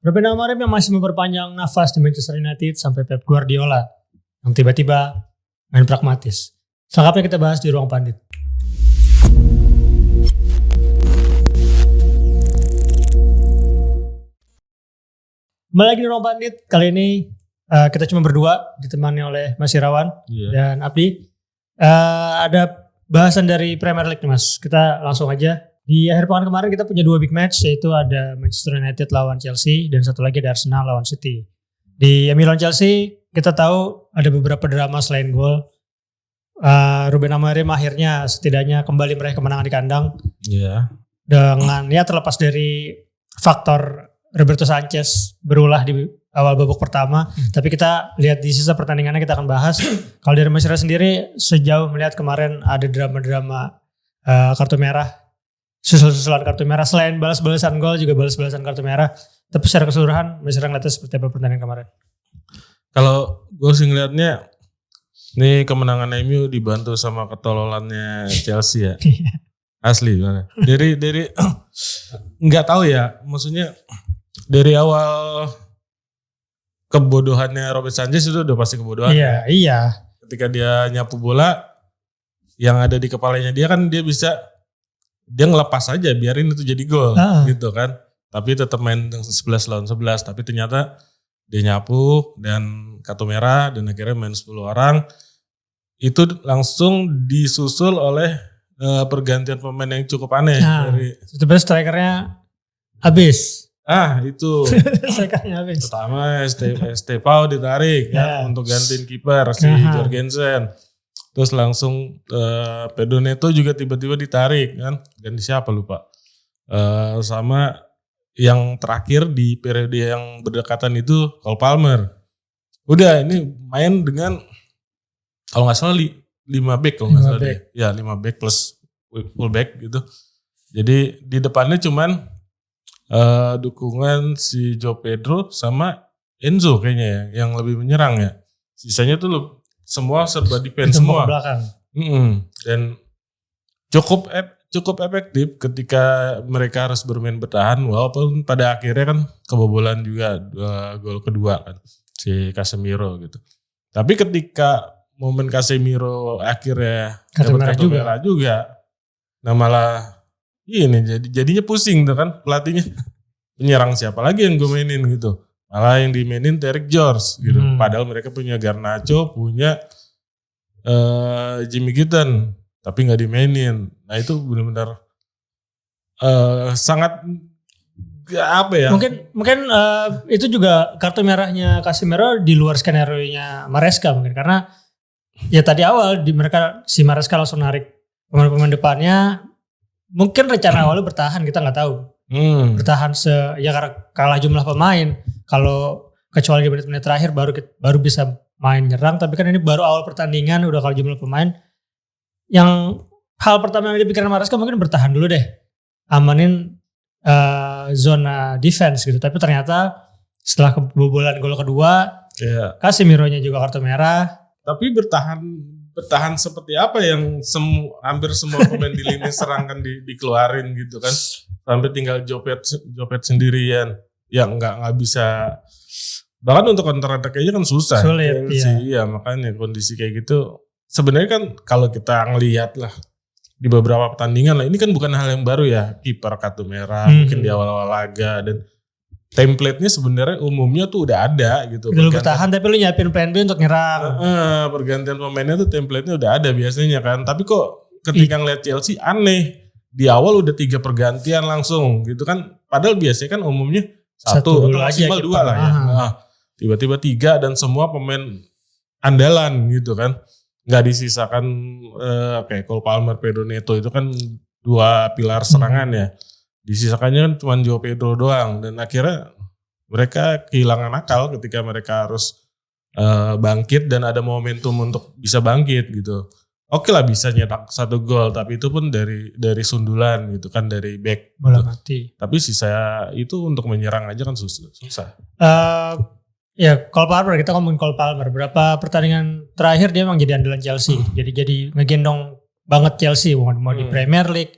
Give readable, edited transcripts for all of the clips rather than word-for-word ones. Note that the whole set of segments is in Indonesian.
Ruben Amorim yang masih memperpanjang nafas di Manchester United sampai Pep Guardiola yang tiba-tiba main pragmatis. Selengkapnya kita bahas di Ruang Pandit. Kembali lagi di Ruang Pandit. Kali ini kita cuma berdua, ditemani oleh Mas Irawan dan Abdi. Ada bahasan dari Premier League nih Mas. Kita langsung aja. Di akhir pekan kemarin kita punya 2 big match, yaitu ada Manchester United lawan Chelsea dan satu lagi ada Arsenal lawan City. Di MU lawan Chelsea kita tahu ada beberapa drama selain gol. Ruben Amorim akhirnya setidaknya kembali meraih kemenangan di kandang. Dengan terlepas dari faktor Roberto Sanchez berulah di awal babak pertama, tapi kita lihat di sisa pertandingannya kita akan bahas. Kalau dari Mas Ira sendiri sejauh melihat kemarin ada drama-drama kartu merah, susul-susulan kartu merah, selain balas-balasan gol juga balas-balasan kartu merah. Tapi secara keseluruhan Mas Ira ngeliatnya seperti apa pertandingan kemarin? Kalau gue sih ngeliatnya ini kemenangan MU dibantu sama ketololannya Chelsea ya. Asli mana? Dari nggak tahu ya, maksudnya dari awal kebodohannya Robert Sanchez itu udah pasti kebodohan. Iya. Ketika dia nyapu bola yang ada di kepalanya dia kan dia ngelepas aja biarin itu jadi gol gitu kan. Tapi tetap main 11 lawan 11, tapi ternyata dia nyapu dan kartu merah dan akhirnya main 10 orang. Itu langsung disusul oleh pergantian pemain yang cukup aneh. Sebenarnya strikernya habis. Itu strikernya habis. Pertama Estevao ditarik untuk gantiin kiper si Jorgensen. Terus langsung Pedro Neto juga tiba-tiba ditarik kan. Ganti siapa lupa. Sama yang terakhir di periode yang berdekatan itu Cole Palmer. Udah ini main dengan kalau nggak salah 5 back kalau nggak salah deh. Ya 5 back plus full back gitu. Jadi di depannya cuman dukungan si Joe Pedro sama Enzo kayaknya ya yang lebih menyerang ya. Sisanya tuh semua serba defense semua. Belakang. Dan cukup efektif ketika mereka harus bermain bertahan walaupun pada akhirnya kan kebobolan juga gol kedua kan si Casemiro gitu. Tapi ketika momen Casemiro akhirnya dapat kartu merah juga. Nah malah ini jadinya pusing tuh kan pelatihnya. Penyerang siapa lagi yang gue mainin gitu. Malah yang dimainin Derek George gitu. Padahal mereka punya Garnacho, punya Jimmy Gitton, tapi nggak dimainin. Nah itu benar-benar sangat apa ya? Mungkin itu juga kartu merahnya Casemiro di luar skenario-nya Maresca mungkin karena ya tadi awal si Maresca langsung narik pemain-pemain depannya. Mungkin rencana awalnya bertahan, kita nggak tahu. Bertahan karena kalah jumlah pemain. Kalau kecuali di menit-menit terakhir baru bisa main nyerang. Tapi kan ini baru awal pertandingan udah kalah jumlah pemain. Yang hal pertama yang dipikirkan Maresca mungkin bertahan dulu deh, amanin zona defense gitu. Tapi ternyata setelah kebobolan gol kedua, Casemironya juga kartu merah. Tapi bertahan seperti apa yang hampir semua pemain di lini serang kan dikeluarin gitu kan. Sampai tinggal Jopet sendirian. Ya nggak bisa. Bahkan untuk counter attack aja kan susah. Sulit iya makanya kondisi kayak gitu. Sebenarnya kan kalau kita ngelihat lah di beberapa pertandingan lah. Ini kan bukan hal yang baru ya. Kiper kartu merah mungkin di awal-awal laga. Dan template-nya sebenarnya umumnya tuh udah ada gitu. Udah bertahan tapi lu nyiapin plan B untuk nyerang. Pergantian pemainnya tuh template-nya udah ada biasanya kan. Tapi kok ketika ngeliat Chelsea aneh. Di awal udah 3 pergantian langsung gitu kan. Padahal biasanya kan umumnya 1 atau maksimal 2 lah ya. Tiba-tiba 3 dan semua pemain andalan gitu kan. Gak disisakan kayak Cole Palmer, Pedro Neto itu kan 2 pilar serangan ya. Disisakannya kan cuma Joe Pedro doang. Dan akhirnya mereka kehilangan akal ketika mereka harus bangkit dan ada momentum untuk bisa bangkit gitu. Oke lah bisa nyetak 1 gol, tapi itu pun dari sundulan gitu kan, dari back. Bola mati. Tapi sisa itu untuk menyerang aja kan susah. Ya Cole Palmer, kita ngomongin Cole Palmer. Berapa pertandingan terakhir dia memang jadi andalan Chelsea. Jadi ngegendong banget Chelsea. Mau di Premier League,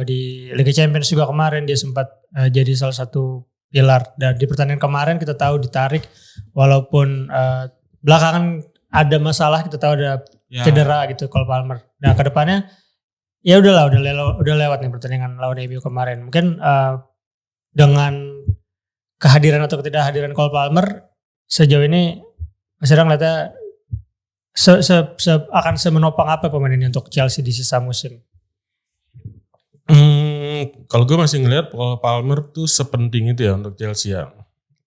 di Liga Champions juga kemarin dia sempat jadi salah satu pilar. Dan di pertandingan kemarin kita tahu ditarik walaupun belakangan ada masalah, kita tahu ada cedera gitu Cole Palmer. Nah ke depannya ya udah lewat nih pertandingan lawan MU kemarin. Mungkin dengan kehadiran atau ketidakhadiran Cole Palmer sejauh ini Mas Ira ngeliatnya akan semenopang apa pemain ini untuk Chelsea di sisa musim? Kalau gue masih ngeliat Cole Palmer tuh sepenting itu ya untuk Chelsea ya.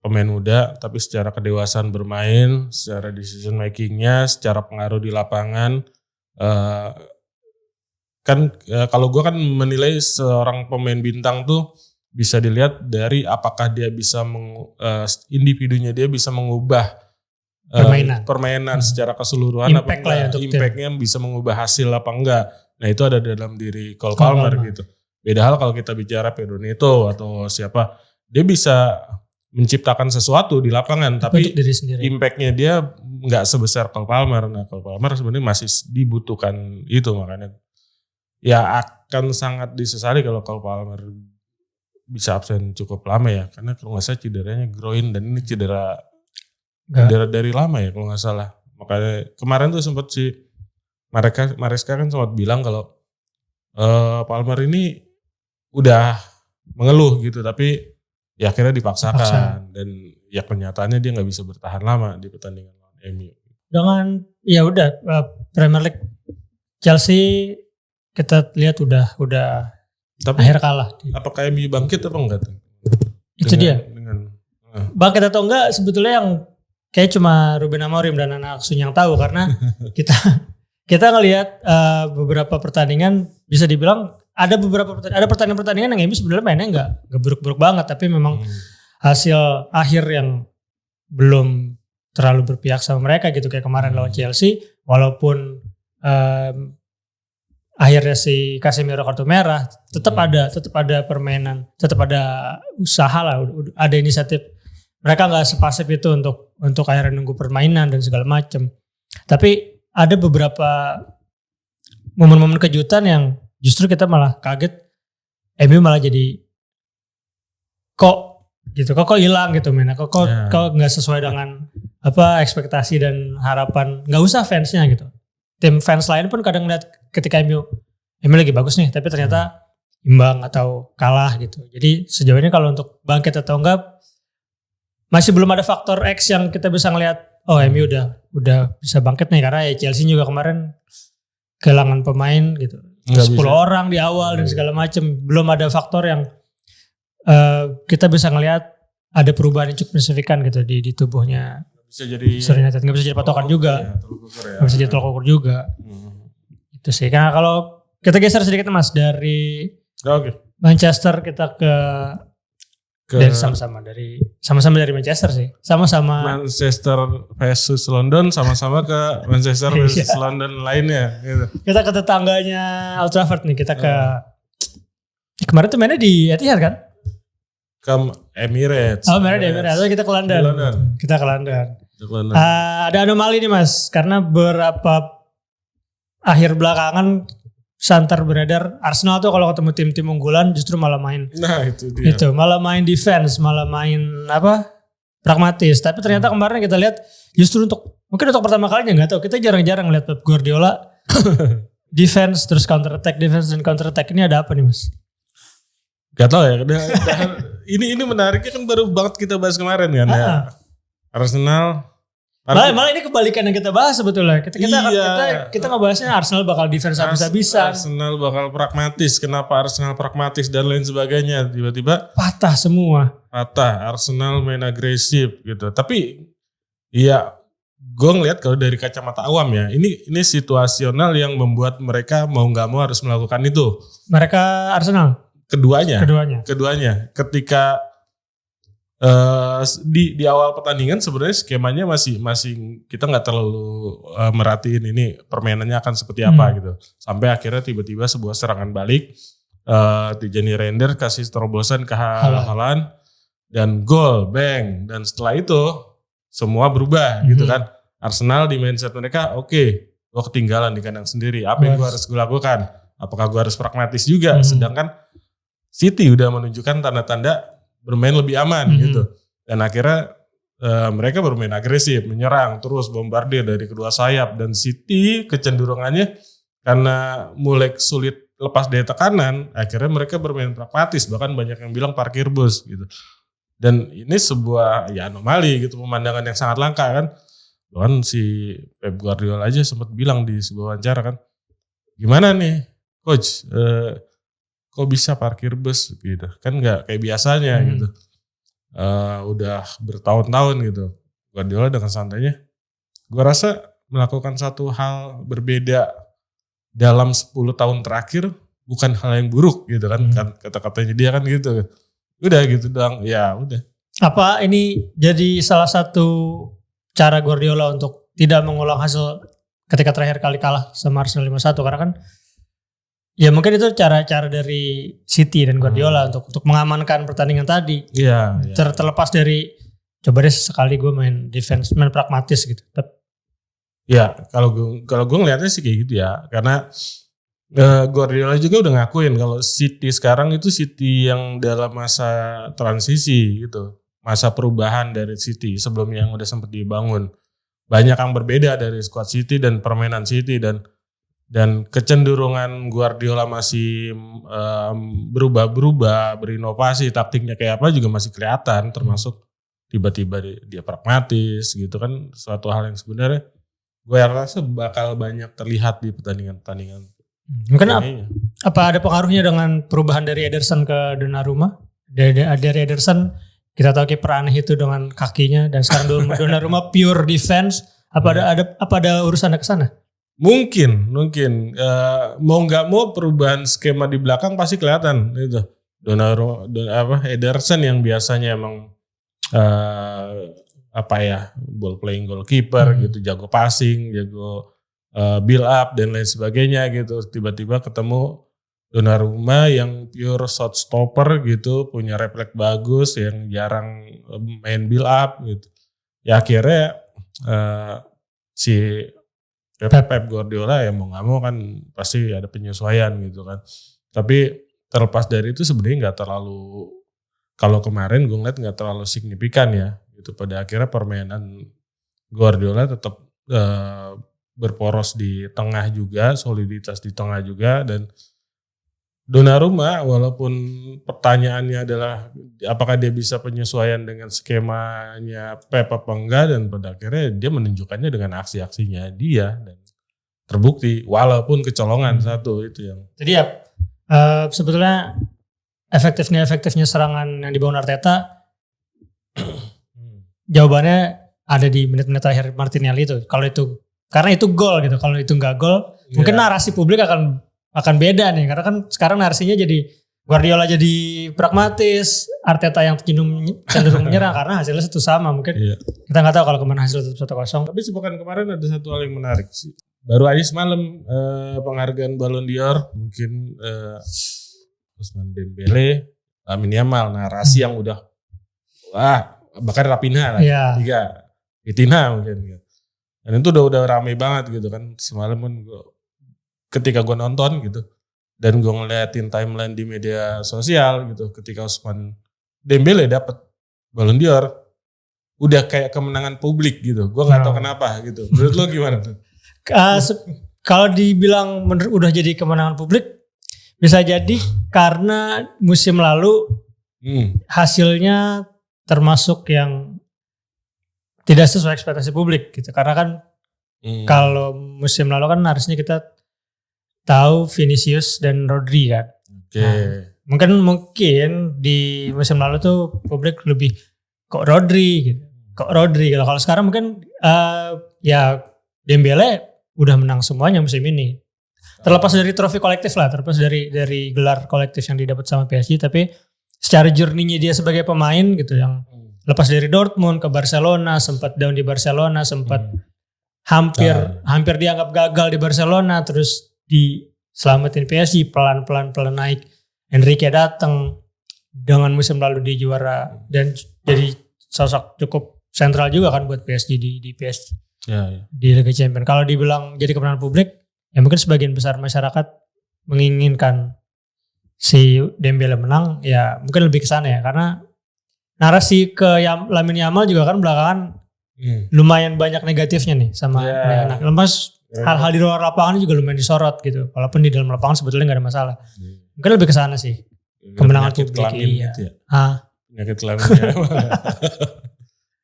Pemain muda tapi secara kedewasaan bermain, secara decision makingnya, secara pengaruh di lapangan. Kalau gue kan menilai seorang pemain bintang tuh bisa dilihat dari apakah dia bisa individunya dia bisa mengubah permainan secara keseluruhan, impactnya bisa mengubah hasil apa enggak. Nah itu ada dalam diri Cole Palmer gitu. Beda hal kalau kita bicara Pedro Neto atau siapa, dia bisa menciptakan sesuatu di lapangan, tapi impactnya dia nggak sebesar Cole Palmer. Nah Cole Palmer sebenarnya masih dibutuhkan itu, makanya ya akan sangat disesali kalau Cole Palmer bisa absen cukup lama ya, karena kalau nggak salah cederanya groin dan ini cedera dari lama ya kalau nggak salah. Makanya kemarin tuh sempat si Maresca kan sempat bilang kalau Palmer ini udah mengeluh gitu, tapi ya akhirnya dipaksakan dan ya kenyataannya dia nggak bisa bertahan lama di pertandingan lawan MU. Dengan ya udah Premier League Chelsea kita lihat udah tapi akhir kalah. Apakah MU bangkit apa enggak tuh? Itu dia. Bangkit atau enggak sebetulnya yang kayak cuma Ruben Amorim dan anak asuh yang tahu, karena kita ngelihat beberapa pertandingan bisa dibilang ada pertandingan yang MU sebenarnya mainnya nggak buruk-buruk banget, tapi memang hasil akhir yang belum terlalu berpihak sama mereka gitu, kayak kemarin lawan Chelsea walaupun akhirnya si Casemiro kartu merah, tetap ada permainan, tetap ada usaha lah, ada inisiatif. Mereka nggak sepasif itu untuk akhirnya nunggu permainan dan segala macam. Tapi ada beberapa momen-momen kejutan yang justru kita malah kaget, MU malah jadi kok hilang gitu mainnya, kok nggak sesuai dengan apa ekspektasi dan harapan. Nggak usah fansnya gitu, tim fans lain pun kadang lihat ketika MU lagi bagus nih, tapi ternyata imbang atau kalah gitu. Jadi sejauh ini kalau untuk bangkit atau enggak masih belum ada faktor X yang kita bisa ngelihat MU udah bisa bangkit nih, karena ya Chelsea juga kemarin kehilangan pemain gitu. 10 orang di awal dan segala macam. Belum ada faktor yang kita bisa ngelihat ada perubahan yang cukup signifikan gitu di tubuhnya. Bisa jadi nggak bisa jadi patokan juga. Nggak bisa jadi tolak ukur juga. Itu sih. Karena kalau kita geser sedikit Mas dari Manchester kita dari sama-sama dari Manchester sih. Sama-sama Manchester versus London, sama-sama ke Manchester versus London lainnya gitu. Kita ke tetangganya Old Trafford nih, kita ke kemarin tuh mainnya di Etihad kan? Ke Emirates. Mainnya di Emirates. Atau kita ke London. Kita ke London. Ada anomali nih Mas, karena beberapa akhir belakangan santer beredar Arsenal tuh kalau ketemu tim-tim unggulan justru malah main. Nah itu dia. Malah main defense, malah main pragmatis. Tapi ternyata kemarin kita lihat justru mungkin untuk pertama kalinya nggak tahu, kita jarang-jarang lihat Pep Guardiola defense terus counter attack, defense dan counter attack. Ini ada apa nih Mas? Gak tau ya. Ini menariknya kan baru banget kita bahas kemarin kan ya. Arsenal. Malah ini kebalikan yang kita bahas sebetulnya. Kita ngebahasnya Arsenal bakal defense habis-habisan. Arsenal bakal pragmatis. Kenapa Arsenal pragmatis dan lain sebagainya. Tiba-tiba patah semua. Arsenal main agresif gitu. Tapi ya gue ngeliat kalau dari kacamata awam ya. Ini situasional yang membuat mereka mau gak mau harus melakukan itu. Mereka Arsenal? Keduanya. Ketika di awal pertandingan sebenarnya skemanya masih kita nggak terlalu merhatiin ini permainannya akan seperti apa gitu, sampai akhirnya tiba-tiba sebuah serangan balik, Tijani Reinders kasih terobosan ke Haaland dan gol, bang, dan setelah itu semua berubah gitu kan. Arsenal di mindset mereka gue ketinggalan di kandang sendiri, apa yang gue harus lakukan, apakah gue harus pragmatis juga, sedangkan City udah menunjukkan tanda-tanda bermain lebih aman gitu. Dan akhirnya mereka bermain agresif, menyerang, terus bombardir dari kedua sayap. Dan City kecenderungannya karena mulai sulit lepas dari tekanan, akhirnya mereka bermain pragmatis. Bahkan banyak yang bilang parkir bus gitu. Dan ini sebuah anomali gitu, pemandangan yang sangat langka kan. Bahkan si Pep Guardiola aja sempat bilang di sebuah wawancara kan, gimana nih coach, kok bisa parkir bus gitu, kan nggak kayak biasanya gitu. Udah bertahun-tahun gitu. Guardiola dengan santainya, gue rasa melakukan satu hal berbeda dalam 10 tahun terakhir bukan hal yang buruk gitu kan. Kata-katanya dia kan gitu. Udah gitu doang, ya udah. Apa ini jadi salah satu cara Guardiola untuk tidak mengulang hasil ketika terakhir kali kalah sama Arsenal 5-1, karena kan ya mungkin itu cara-cara dari City dan Guardiola untuk mengamankan pertandingan tadi. Iya. Terlepas dari coba deh sekali gue main defense, main pragmatis gitu. Ya kalau gue ngeliatnya sih kayak gitu ya, karena Guardiola juga udah ngakuin kalau City sekarang itu City yang dalam masa transisi gitu, masa perubahan dari City sebelumnya yang udah sempat dibangun. Banyak yang berbeda dari squad City dan permainan City, dan kecenderungan Guardiola masih berubah-berubah, berinovasi, taktiknya kayak apa juga masih kelihatan, termasuk tiba-tiba dia pragmatis gitu kan, suatu hal yang sebenarnya gue rasa bakal banyak terlihat di pertandingan-pertandingan. Mungkin apa ada pengaruhnya dengan perubahan dari Ederson ke Donnarumma? Dari Ederson kita tahu kiper aneh itu dengan kakinya, dan sekarang Donnarumma pure defense. Apa ada urusannya ke sana? Mungkin mau nggak mau perubahan skema di belakang pasti kelihatan itu. Ederson yang biasanya emang ball playing goalkeeper gitu, jago passing, jago build up dan lain sebagainya gitu. Tiba-tiba ketemu Donnarumma yang pure shot stopper gitu, punya refleks bagus, yang jarang main build up gitu. Ya akhirnya si Pep Guardiola ya mau nggak mau kan pasti ada penyesuaian gitu kan. Tapi terlepas dari itu sebenarnya nggak terlalu, kalau kemarin gue ngeliat nggak terlalu signifikan ya gitu. Pada akhirnya permainan Guardiola tetap berporos di tengah juga, soliditas di tengah juga. Dan Donnarumma walaupun pertanyaannya adalah apakah dia bisa penyesuaian dengan skemanya Pep apa enggak, dan pada akhirnya dia menunjukkannya dengan aksi-aksinya dia dan terbukti walaupun kecolongan satu itu yang. Jadi ya sebetulnya efektifnya serangan yang dibangun Arteta jawabannya ada di menit-menit terakhir Martinelli itu. Kalau itu karena itu gol gitu. Kalau itu enggak gol, mungkin narasi publik akan beda nih, karena kan sekarang narasinya jadi Guardiola jadi pragmatis, Arteta yang cenderung menyerang karena hasilnya satu sama. Mungkin kita nggak tahu kalau kemarin hasil 1-0. Tapi sepekan kemarin ada satu hal yang menarik sih. Baru aja semalam penghargaan Ballon d'Or, mungkin Ousmane Dembele, Lamine Yamal, narasi yang udah bahkan Raphinha lah, 3 Vitinha mungkin. Dan itu udah rame banget gitu kan. Semalam kan ketika gue nonton gitu, dan gue ngeliatin timeline di media sosial gitu, ketika Ousmane Dembele dapat Ballon d'Or, udah kayak kemenangan publik gitu. Gue nggak tahu kenapa gitu. Menurut lo gimana tuh? Kalau dibilang udah jadi kemenangan publik, bisa jadi karena musim lalu hasilnya termasuk yang tidak sesuai ekspektasi publik gitu. Karena kan kalau musim lalu kan harusnya kita tahu Vinicius dan Rodri kan. Mungkin di musim lalu tuh publik lebih kok Rodri gitu. Kalau sekarang mungkin ya Dembele udah menang semuanya musim ini. Terlepas dari trofi kolektif lah, terlepas dari gelar kolektif yang didapat sama PSG, tapi secara journey-nya dia sebagai pemain gitu, yang lepas dari Dortmund ke Barcelona, sempat down di Barcelona, sempat hampir dianggap gagal di Barcelona, terus diselamatin PSG, pelan-pelan naik. Enrique datang dengan musim lalu di juara dan jadi sosok cukup sentral juga kan buat PSG di PSG di Liga Champions. Kalau dibilang jadi kemenangan publik, ya mungkin sebagian besar masyarakat menginginkan si Dembele menang, ya mungkin lebih ke sana ya, karena narasi ke Lamine Yamal juga kan belakangan lumayan banyak negatifnya nih sama anak. Lepas hal-hal di luar lapangan juga lumayan disorot gitu. Walaupun di dalam lapangan sebetulnya nggak ada masalah. Mungkin lebih ke sana sih. Kemenangan publik. Iya. Gitu ya? Penyakit kelaminnya.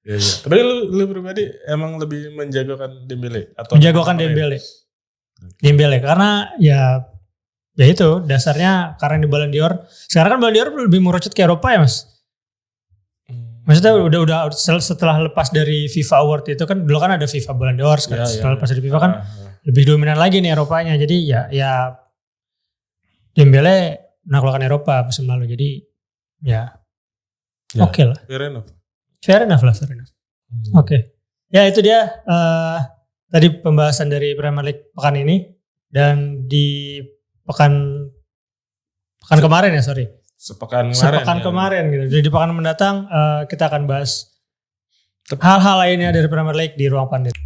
Ya. Tapi lu pribadi emang lebih menjagokan Dembele atau menjagokan Dembele karena ya itu dasarnya karena di Ballon d'Or. Sekarang kan Ballon d'Or lebih merucut ke Eropa ya Mas. Maksudnya udah setelah lepas dari FIFA Award itu kan dulu kan ada FIFA Ballon d'Or setelah lepas dari FIFA kan lebih dominan lagi nih Eropanya. Jadi ya Dembele menaklukkan Eropa musim lalu. Jadi ya. Oke lah. Fair enough. Oke. Ya itu dia tadi pembahasan dari Premier League pekan ini dan di pekan kemarin ya Sepekan kemarin gitu. Jadi di pekan mendatang kita akan bahas hal-hal lainnya dari Premier League di Ruang Pandit.